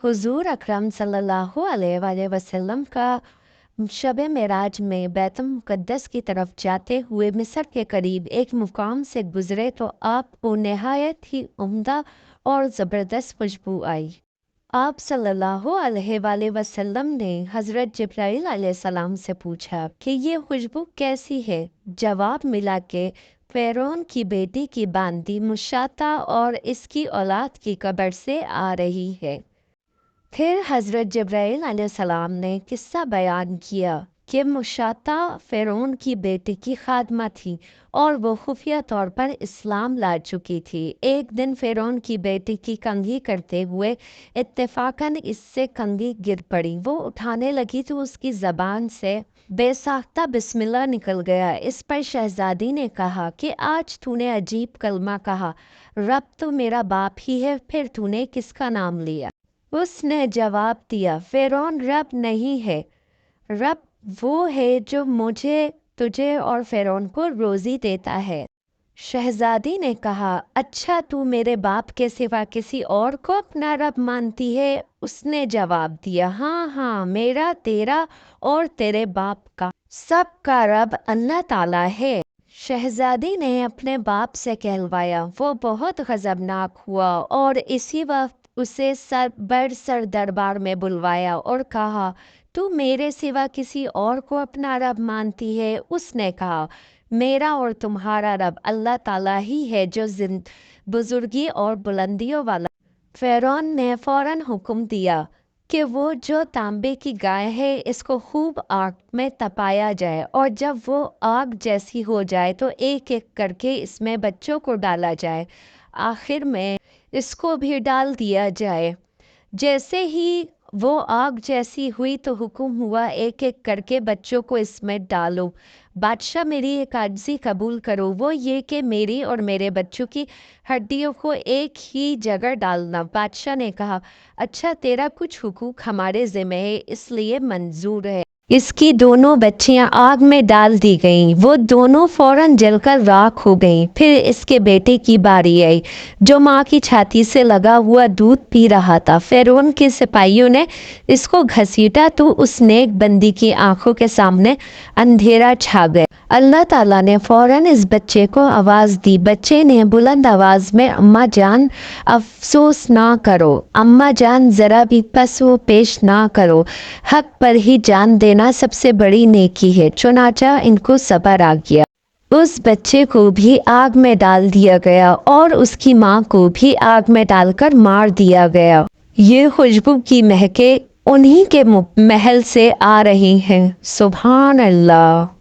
हुजूर अकरम सल्लल्लाहु अलैहि वसल्लम का शब मेराज में बैतुल मुक़द्दस की तरफ जाते हुए मिस्र के करीब एक मुकाम से गुजरे तो आपको नहायत ही उम्दा और ज़बरदस्त खुशबू आई। आप सल्लल्लाहु अलैहि वसल्लम ने हज़रत जिब्राइल अलैहिस्सलाम से पूछा कि ये खुशबू कैसी है। जवाब मिला कि फ़िरौन की बेटी की बांदी मुशाता और इसकी औलाद की कब्र से आ रही है। फिर हज़रत जिब्राइल अलैहिस्सलाम ने किस्सा बयान किया कि मुशाता फ़िरौन की बेटी की खादमा थी और वो खुफिया तौर पर इस्लाम ला चुकी थी। एक दिन फ़िरौन की बेटी की कंघी करते हुए इत्तेफाकन इससे कंघी गिर पड़ी। वो उठाने लगी तो उसकी ज़बान से बेसाख्ता बिस्मिल्लाह निकल गया। इस पर शहजादी ने कहा कि आज तूने अजीब कलमा कहा, रब तो मेरा बाप ही है, फिर तूने किसका नाम लिया? उसने जवाब दिया, फ़िरौन रब नहीं है, रब वो है जो मुझे, तुझे और फ़िरौन को रोज़ी देता है। शहजादी ने कहा, अच्छा तू मेरे बाप के सिवा किसी और को अपना रब मानती है? उसने जवाब दिया, हाँ हाँ, मेरा, तेरा और तेरे बाप का सब का रब अल्लाह ताला है। शहजादी ने अपने बाप से कहलवाया। वो बहुत गज़बनाक हुआ और इसी वक्त उसे सर दरबार में बुलवाया और कहा, तू मेरे सिवा किसी और को अपना रब मानती है? उसने कहा, मेरा और तुम्हारा रब अल्लाह ताला ही है जो बुजुर्गी और बुलंदियों वाला। फ़िरौन ने फ़ौरन हुक्म दिया कि वो जो तांबे की गाय है इसको खूब आग में तपाया जाए और जब वो आग जैसी हो जाए तो एक एक करके इसमें बच्चों को डाला जाए। आखिर में इसको भी डाल दिया जाए। जैसे ही वो आग जैसी हुई तो हुक्म हुआ, एक एक करके बच्चों को इसमें डालो। बादशाह मेरी एक आर्ज़ी कबूल करो, वो ये कि मेरी और मेरे बच्चों की हड्डियों को एक ही जगह डालना। बादशाह ने कहा, अच्छा तेरा कुछ हुकूक हमारे ज़िम्मे है इसलिए मंजूर है। इसकी दोनों बच्चियां आग में डाल दी गईं। वो दोनों फौरन जलकर राख हो गईं। फिर इसके बेटे की बारी आई जो माँ की छाती से लगा हुआ दूध पी रहा था। फ़िरौन के सिपाहियों ने इसको घसीटा तो उस नेक बंदी की आंखों के सामने अंधेरा छा गया। अल्लाह ताला ने फौरन इस बच्चे को आवाज़ दी। बच्चे ने बुलंद आवाज़ में, अम्मा जान अफसोस ना करो, अम्मा जान ज़रा भी पसो पेश ना करो, हक पर ही जान देना सबसे बड़ी नेकी है। चुनाचा इनको सब्र आ गया। उस बच्चे को भी आग में डाल दिया गया और उसकी माँ को भी आग में डालकर मार दिया गया। ये खुशबू की महके उन्हीं के महल से आ रही हैं। सुभान अल्लाह।